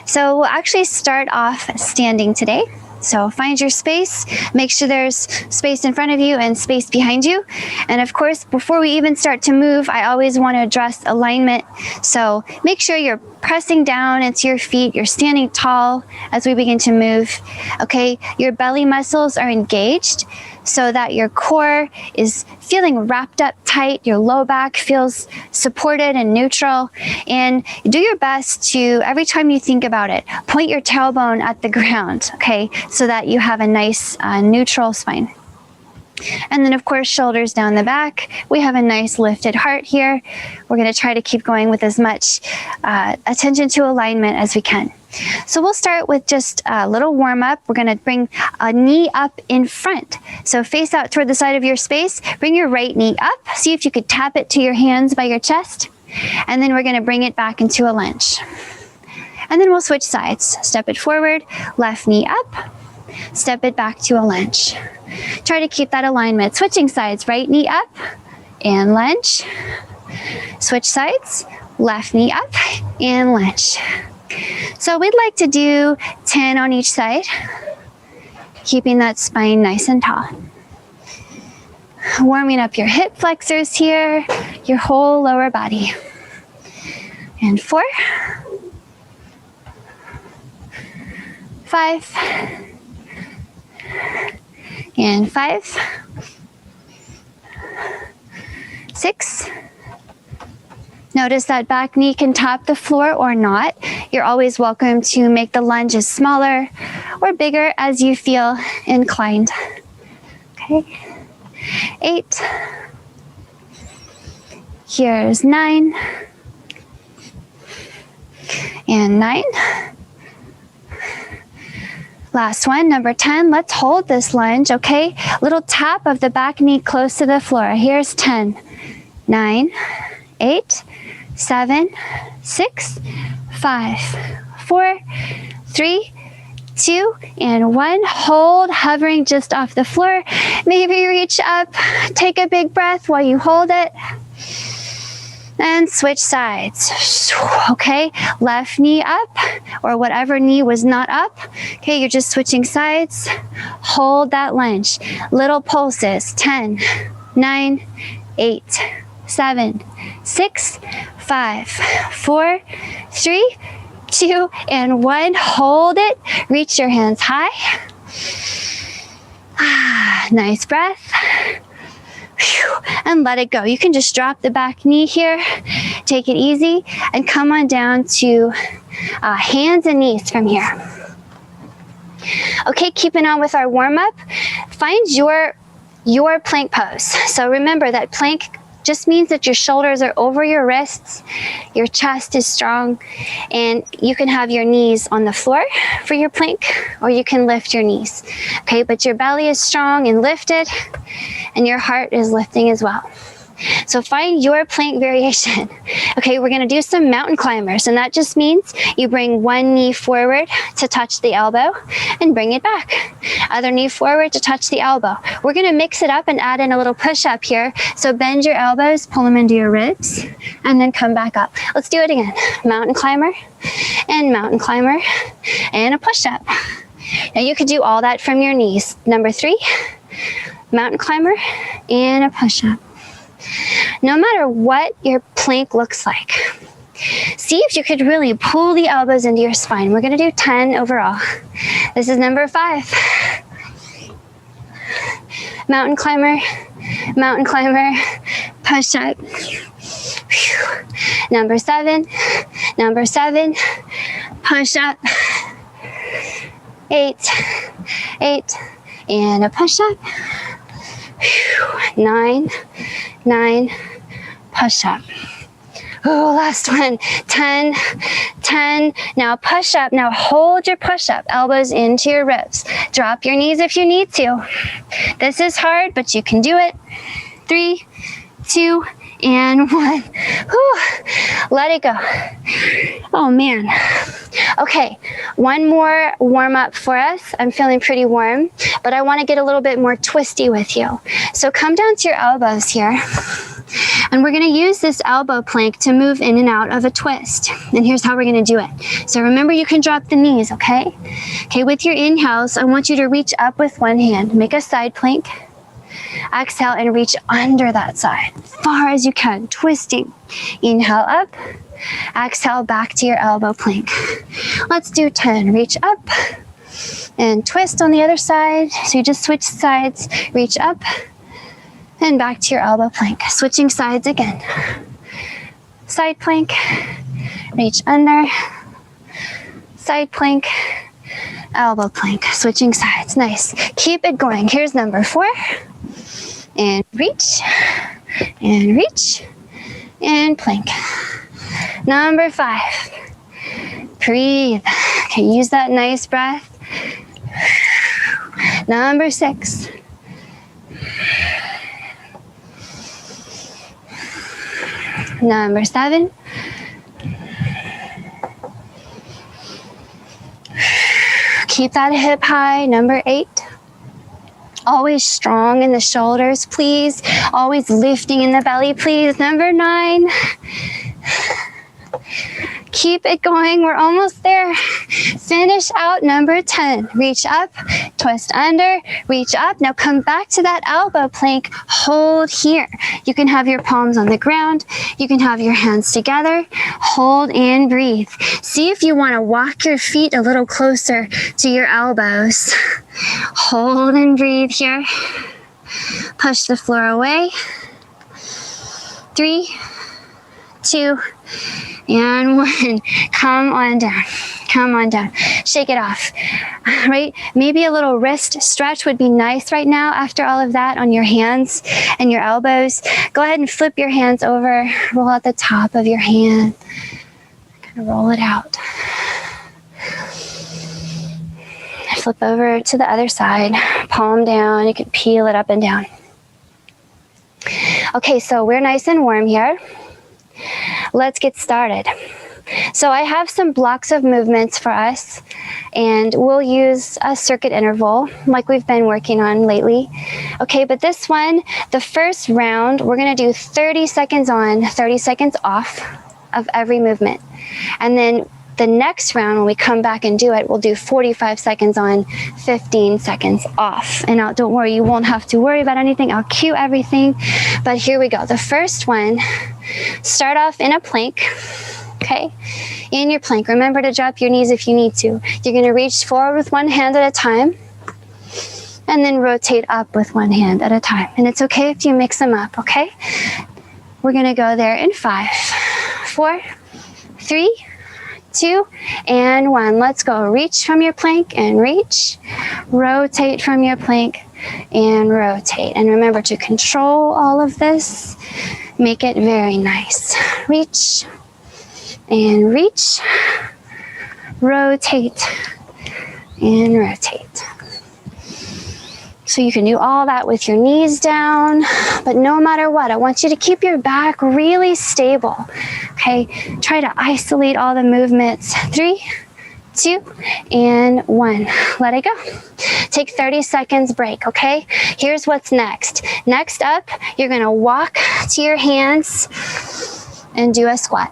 So we'll actually start off standing today. So find your space, make sure there's space in front of you and space behind you. And of course, before we even start to move, I always want to address alignment. So make sure you're pressing down into your feet, you're standing tall as we begin to move. Okay, your belly muscles are engaged so that your core is feeling wrapped up tight, your low back feels supported and neutral. And do your best to, every time you think about it, point your tailbone at the ground, okay, so that you have a nice neutral spine. And then of course, shoulders down the back. We have a nice lifted heart here. We're gonna try to keep going with as much attention to alignment as we can. So we'll start with just a little warm up. We're gonna bring a knee up in front. So face out toward the side of your space, bring your right knee up. See if you could tap it to your hands by your chest. And then we're gonna bring it back into a lunge. And then we'll switch sides. Step it forward, left knee up, step it back to a lunge. Try to keep that alignment. Switching sides, right knee up and lunge. Switch sides, left knee up and lunge. So we'd like to do 10 on each side, keeping that spine nice and tall. Warming up your hip flexors here, your whole lower body. And 4, 5, and 5, 6. Notice that back knee can top the floor or not. You're always welcome to make the lunges smaller or bigger as you feel inclined. Okay, 8. Here's 9. And 9. Last one, number 10. Let's hold this lunge, okay? Little tap of the back knee close to the floor. Here's 10, 9, 8, 7, 6, 5, 4, 3, 2, and 1. Hold, hovering just off the floor. Maybe reach up, take a big breath while you hold it. And switch sides. Okay, left knee up, or whatever knee was not up. Okay, you're just switching sides. Hold that lunge. Little pulses. 10, 9, 8, 7, 6, 5, 4, 3, 2, and 1. Hold it. Reach your hands high. Nice breath. And let it go. You can just drop the back knee here, take it easy, and come on down to hands and knees from here. Okay, keeping on with our warm-up, find your plank pose. So remember that plank just means that your shoulders are over your wrists, your chest is strong, and you can have your knees on the floor for your plank, or you can lift your knees. Okay, but your belly is strong and lifted, and your heart is lifting as well. So find your plank variation. Okay, we're gonna do some mountain climbers, and that just means you bring one knee forward to touch the elbow and bring it back. Other knee forward to touch the elbow. We're gonna mix it up and add in a little push-up here. So bend your elbows, pull them into your ribs, and then come back up. Let's do it again. Mountain climber, and a push-up. Now you could do all that from your knees. Number 3, mountain climber, and a push-up. No matter what your plank looks like, see if you could really pull the elbows into your spine. We're going to do 10 overall. This is number 5. Mountain climber, push up. Number 7, push up. 8, and a push up. 9, push up. Oh, last one. 10. Now push up. Now hold your push up. Elbows into your ribs. Drop your knees if you need to. This is hard, but you can do it. 3, 2, and 1. Whew. Let it go. Oh man. Okay, one more warm up for us. I'm feeling pretty warm, but I want to get a little bit more twisty with you. So come down to your elbows here. And we're gonna use this elbow plank to move in and out of a twist. And here's how we're gonna do it. So remember, you can drop the knees, okay? Okay, with your inhales, I want you to reach up with one hand. Make a side plank. Exhale and reach under that side, far as you can, twisting. Inhale up. Exhale back to your elbow plank. Let's do 10. Reach up and twist on the other side. So you just switch sides, reach up and back to your elbow plank. Switching sides again. Side plank, reach under, side plank, elbow plank, switching sides. Nice. Keep it going. Here's number 4. And reach, and plank. Number 5. Breathe. Okay, use that nice breath. Number 6. Number 7. Keep that hip high. Number 8. Always strong in the shoulders, please. Always lifting in the belly, please. Number 9. Keep it going. We're almost there. Finish out number 10. Reach up, twist under, reach up. Now come back to that elbow plank. Hold here. You can have your palms on the ground. You can have your hands together. Hold and breathe. See if you want to walk your feet a little closer to your elbows. Hold and breathe here. Push the floor away. 3, 2, and 1. Come on down. Come on down. Shake it off. Right? Maybe a little wrist stretch would be nice right now after all of that on your hands and your elbows. Go ahead and flip your hands over. Roll out the top of your hand. Kind of roll it out. Flip over to the other side. Palm down. You can peel it up and down. Okay, so we're nice and warm here. Let's get started. So I have some blocks of movements for us, and we'll use a circuit interval like we've been working on lately. Okay, but this one, the first round, we're gonna do 30 seconds on, 30 seconds off of every movement. And then the next round, when we come back and do it, we'll do 45 seconds on, 15 seconds off. And now, don't worry, you won't have to worry about anything. I'll cue everything. But here we go. The first one, start off in a plank. Okay, in your plank. Remember to drop your knees if you need to. You're going to reach forward with one hand at a time, and then rotate up with one hand at a time. And it's okay if you mix them up, okay? We're going to go there in 5, 4, 3, 2, and 1. Let's go. Reach from your plank and reach. Rotate from your plank and rotate. And remember to control all of this. Make it very nice. Reach and reach. Rotate and rotate. So you can do all that with your knees down, but no matter what, I want you to keep your back really stable. Okay, try to isolate all the movements. 3, 2, and 1. Let it go. Take 30 seconds break, okay? Here's what's next. Next up, you're gonna walk to your hands and do a squat.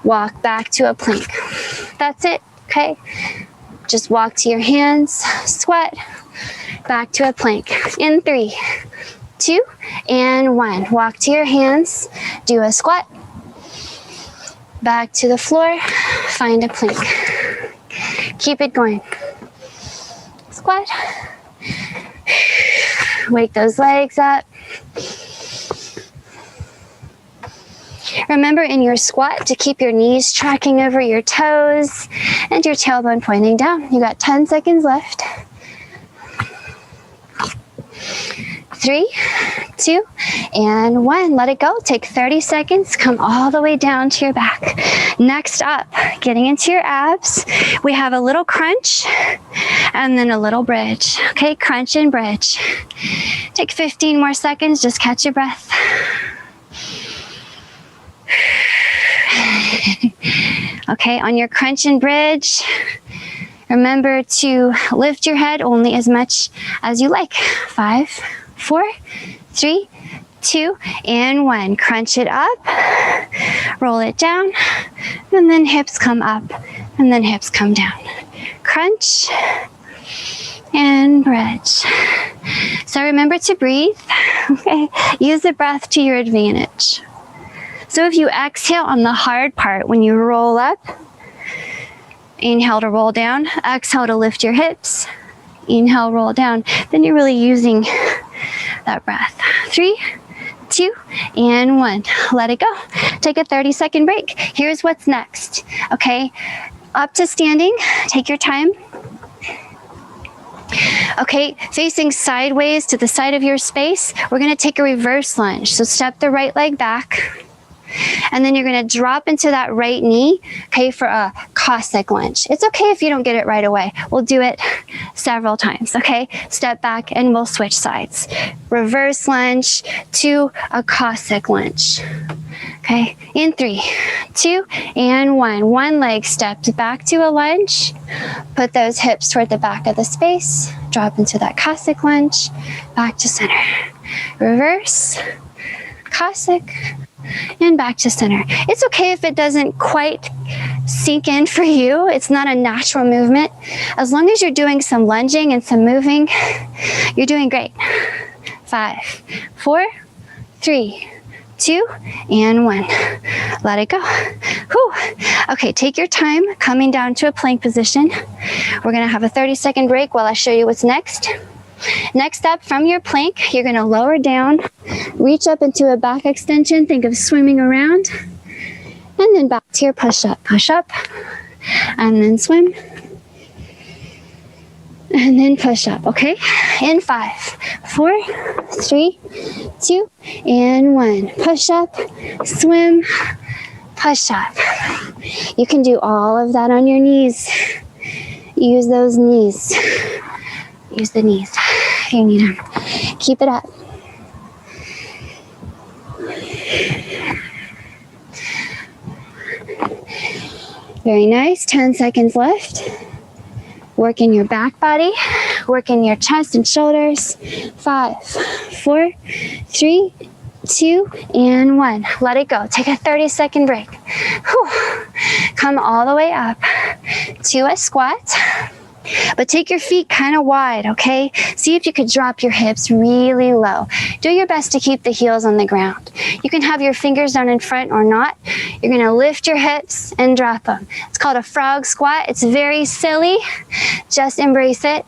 Walk back to a plank. That's it, okay? Just walk to your hands, squat, back to a plank. In 3, 2, and 1. Walk to your hands, do a squat, back to the floor, find a plank. Keep it going. Squat. Wake those legs up. Remember in your squat to keep your knees tracking over your toes and your tailbone pointing down. You got 10 seconds left. 3, 2, and 1. Let it go. Take 30 seconds. Come all the way down to your back. Next up, getting into your abs, we have a little crunch and then a little bridge. Okay, crunch and bridge. Take 15 more seconds. Just catch your breath. Okay, on your crunch and bridge, remember to lift your head only as much as you like. 5, 4, 3, 2, and 1. Crunch it up, roll it down, and then hips come up, and then hips come down. Crunch and bridge. So remember to breathe, okay? Use the breath to your advantage. So if you exhale on the hard part, when you roll up, inhale to roll down, exhale to lift your hips, inhale, roll down, then you're really using that breath. 3, 2, and 1. Let it go. Take a 30-second break. Here's what's next, okay? Up to standing, take your time. Okay, facing sideways to the side of your space, we're gonna take a reverse lunge. So step the right leg back, and then you're gonna drop into that right knee, okay, for a Cossack lunge. It's okay if you don't get it right away. We'll do it several times, okay? Step back and we'll switch sides. Reverse lunge to a Cossack lunge. Okay, in 3, 2, and 1. One leg stepped back to a lunge. Put those hips toward the back of the space. Drop into that Cossack lunge. Back to center. Reverse, Cossack, and back to center. It's okay if it doesn't quite sink in for you. It's not a natural movement. As long as you're doing some lunging and some moving, you're doing great. 5, 4, 3, 2, and 1. Let it go. Whew. Okay, take your time coming down to a plank position. We're gonna have a 30-second break while I show you what's next. Next up, from your plank, you're gonna lower down, reach up into a back extension, think of swimming around, and then back to your push-up, and then swim, and then push up, okay? In 5, 4, 3, 2, and 1. Push up, swim, push up. You can do all of that on your knees. Use those knees. Use the knees if you need them. Keep it up. Very nice. 10 seconds left. Work in your back body. Work in your chest and shoulders. 5, 4, 3, 2, and 1. Let it go. Take a 30-second break. Whew. Come all the way up to a squat. But take your feet kind of wide, okay? See if you could drop your hips really low. Do your best to keep the heels on the ground. You can have your fingers down in front or not. You're gonna lift your hips and drop them. It's called a frog squat. It's very silly. Just embrace it.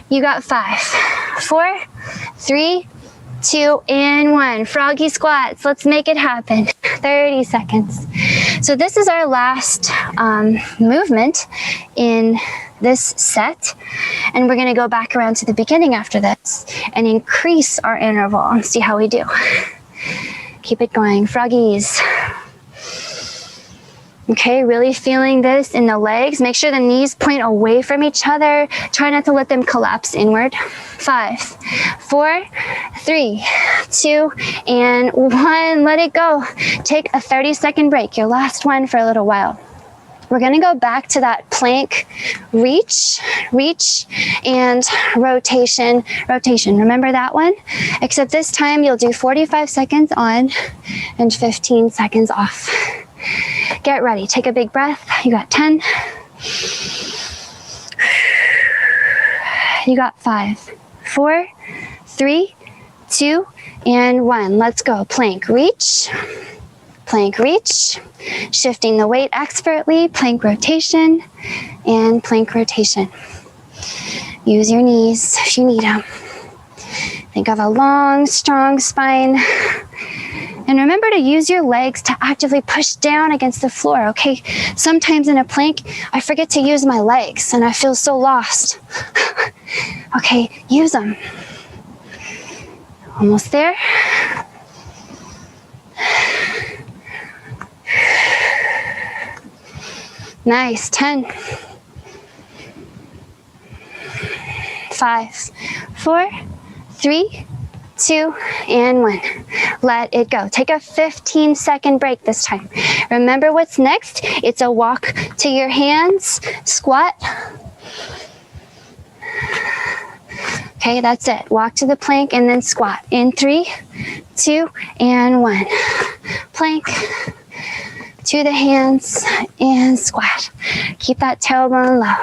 You got 5, 4, 3, 2, and 1. Froggy squats. Let's make it happen. 30 seconds. So this is our last movement in this set, and we're going to go back around to the beginning after this and increase our interval and see how we do. Keep it going. Froggies. Okay, really feeling this in the legs. Make sure the knees point away from each other. Try not to let them collapse inward. 5, 4, 3, 2, and 1. Let it go. Take a 30-second break, your last one for a little while. We're gonna go back to that plank reach, and rotation. Remember that one? Except this time you'll do 45 seconds on and 15 seconds off. Get ready, take a big breath. You got 10. You got 5, 4, 3, 2, and 1. Let's go. Plank reach, shifting the weight expertly, plank rotation, and plank rotation. Use your knees if you need them. Think of a long, strong spine. And remember to use your legs to actively push down against the floor, okay? Sometimes in a plank, I forget to use my legs and I feel so lost. Okay, use them. Almost there. Nice, 10. 5, 4, 3, 2, and 1. Let it go. Take a 15-second break this time. Remember what's next? It's a walk to your hands, squat. Okay, that's it. Walk to the plank and then squat. In 3, 2, and 1. Plank, to the hands, and squat. Keep that tailbone low.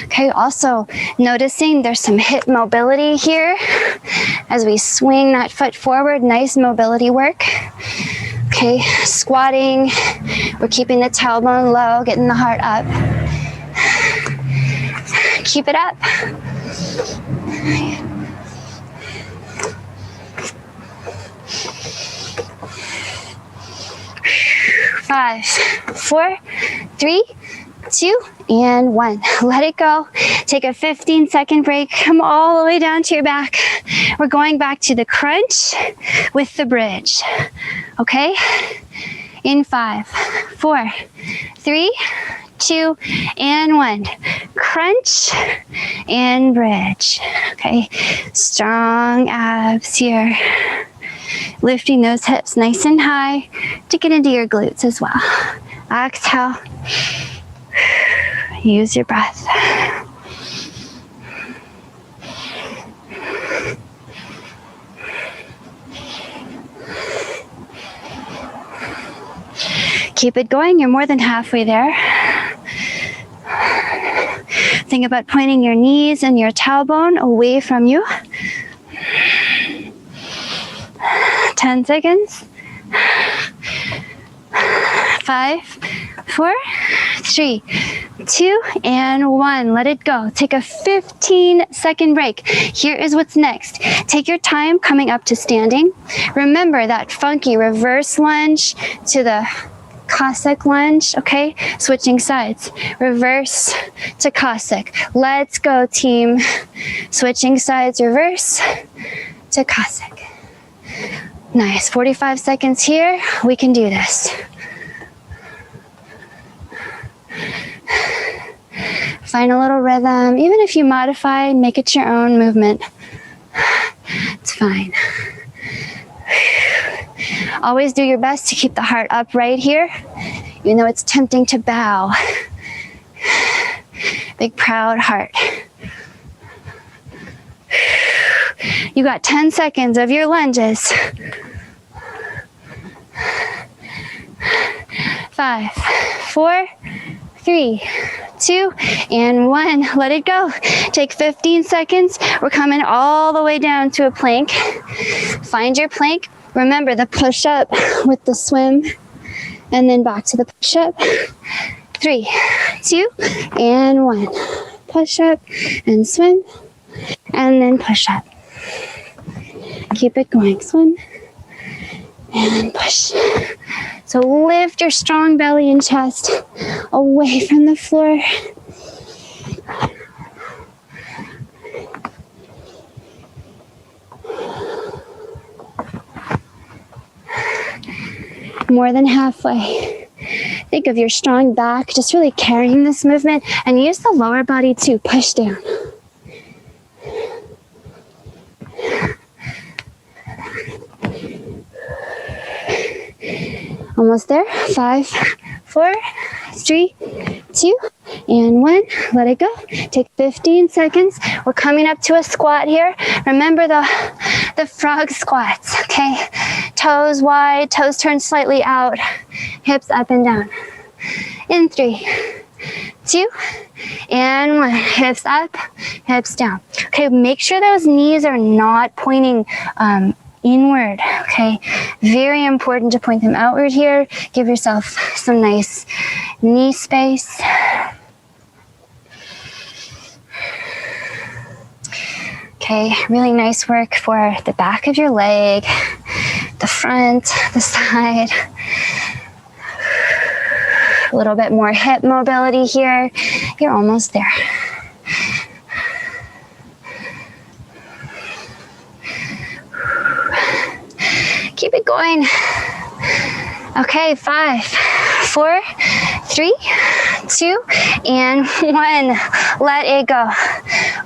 Okay, also noticing there's some hip mobility here as we swing that foot forward. Nice mobility work. Okay, squatting. We're keeping the tailbone low, getting the heart up. Keep it up. 5, 4, 3, 2, and 1. Let it go. Take a 15-second break. Come all the way down to your back. We're going back to the crunch with the bridge. Okay? In 5, 4, 3, 2, and 1. Crunch and bridge. Okay? Strong abs here. Lifting those hips nice and high to get into your glutes as well. Exhale. Use your breath. Keep it going. You're more than halfway there. Think about pointing your knees and your tailbone away from you. 10 seconds. 5, 4, 3, 2, and 1. Let it go. Take a 15-second break. Here is what's next. Take your time coming up to standing. Remember that funky reverse lunge to the Cossack lunge, okay? Switching sides. Reverse to Cossack. Let's go, team. Switching sides, reverse to Cossack. Nice. 45 seconds here. We can do this. Find a little rhythm. Even if you modify, make it your own movement. It's fine. Always do your best to keep the heart upright here, even though it's tempting to bow. Big proud heart. You got 10 seconds of your lunges. 5, 4, 3, 2, and 1. Let it go. Take 15 seconds. We're coming all the way down to a plank. Find your plank. Remember the push-up with the swim, and then back to the push-up. 3, 2, and 1. Push-up and swim, and then push-up. Keep it going. Swim, and push. So lift your strong belly and chest away from the floor. More than halfway. Think of your strong back, just really carrying this movement, and use the lower body to push down. Almost there. 5, 4, 3, 2, and 1. Let it go. Take 15 seconds. We're coming up to a squat here. Remember the frog squats, okay? Toes wide, toes turned slightly out, hips up and down. In 3, 2, and 1. Hips up, hips down. Okay, make sure those knees are not pointing inward, okay? Very important to point them outward here. Give yourself some nice knee space. Okay, really nice work for the back of your leg, the front, the side. A little bit more hip mobility here. You're almost there. Keep it going. Okay, 5, 4, 3, 2, and 1. Let it go.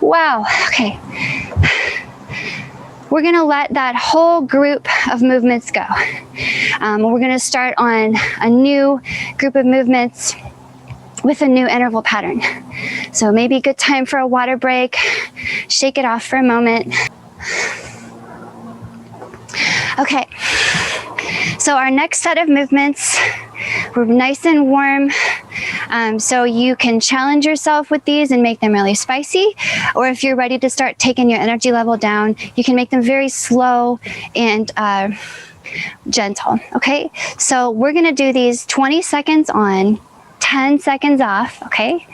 Wow. Okay. we're gonna let that whole group of movements go. We're gonna start on a new group of movements with a new interval pattern. So maybe a good time for a water break. Shake it off for a moment. Okay, so our next set of movements, we're nice and warm. So you can challenge yourself with these and make them really spicy, or if you're ready to start taking your energy level down, you can make them very slow and gentle. Okay, so we're gonna do these 20 seconds on, 10 seconds off, okay?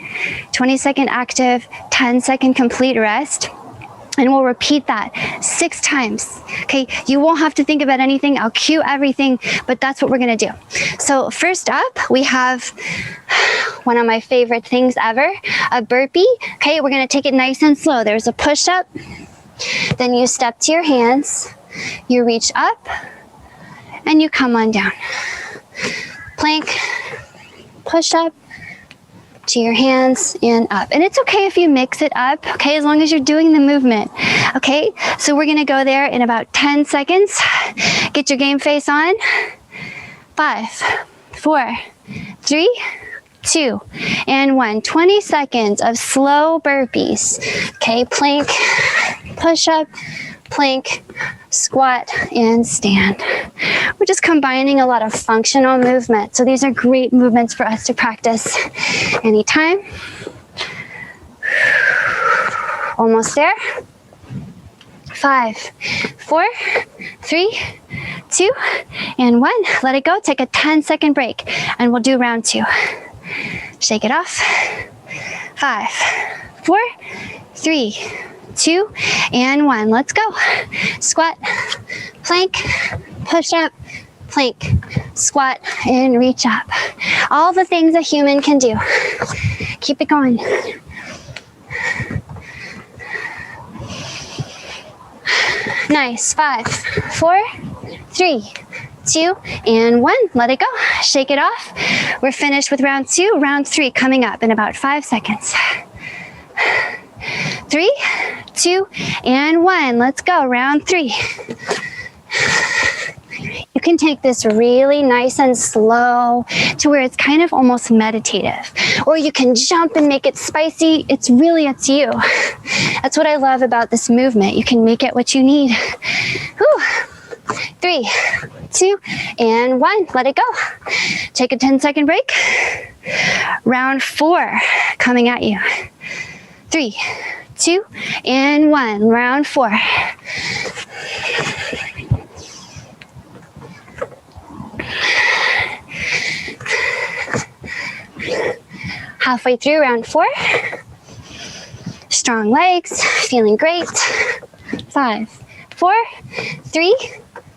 20-second active, 10-second complete rest. And we'll repeat that 6 times, okay? You won't have to think about anything. I'll cue everything, but that's what we're gonna do. So first up, we have one of my favorite things ever, a burpee. Okay, we're gonna take it nice and slow. There's a push-up, then you step to your hands, you reach up, and you come on down. Plank, push up, to your hands and up. And it's okay if you mix it up, okay, as long as you're doing the movement, okay? So we're gonna go there in about 10 seconds. Get your game face on. 5, 4, 3, 2, and 1. 20 seconds of slow burpees. Okay, plank, push up, plank, squat, and stand. We're just combining a lot of functional movement. So these are great movements for us to practice anytime. Almost there. 5, 4, 3, 2, and 1. Let it go. Take a 10-second break, and we'll do round 2. Shake it off. 5, 4, 3, 2, and 1. Let's go. Squat, plank, push up, plank, squat, and reach up. All the things a human can do. Keep it going. Nice. 5, 4, 3, 2, and 1. Let it go. Shake it off. We're finished with round 2. Round 3 coming up in about 5 seconds. 3, 2, and 1. Let's go. Round 3. You can take this really nice and slow to where it's kind of almost meditative, or you can jump and make it spicy. It's really up to you. That's what I love about this movement. You can make it what you need. Whew. 3, 2, and 1. Let it go. Take a 10-second break. Round 4 coming at you. 3, 2, and 1. Round 4. Halfway through round 4. Strong legs, feeling great. 5, 4, 3,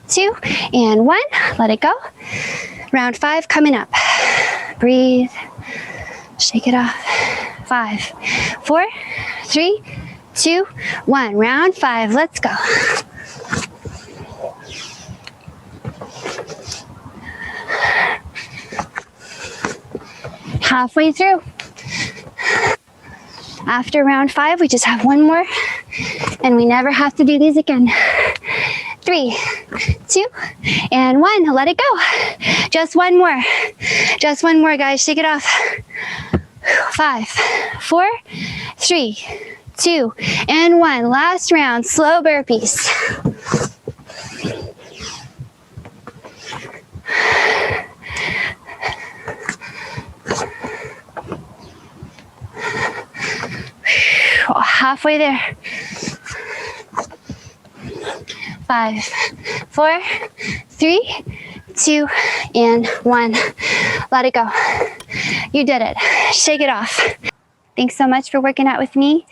2, and 1. Let it go. Round 5 coming up. Breathe. Shake it off. 5, 4, 3, 2, 1. Round 5. Let's go. Halfway through. After round 5, we just have one more, and we never have to do these again. 3, 2, and 1. Let it go. Just one more. Just one more, guys. Shake it off. 5, 4, 3, 2, and 1. Last round. Slow burpees. Halfway there. 5, 4, 3, 2, and 1. Let it go. You did it. Shake it off. Thanks so much for working out with me.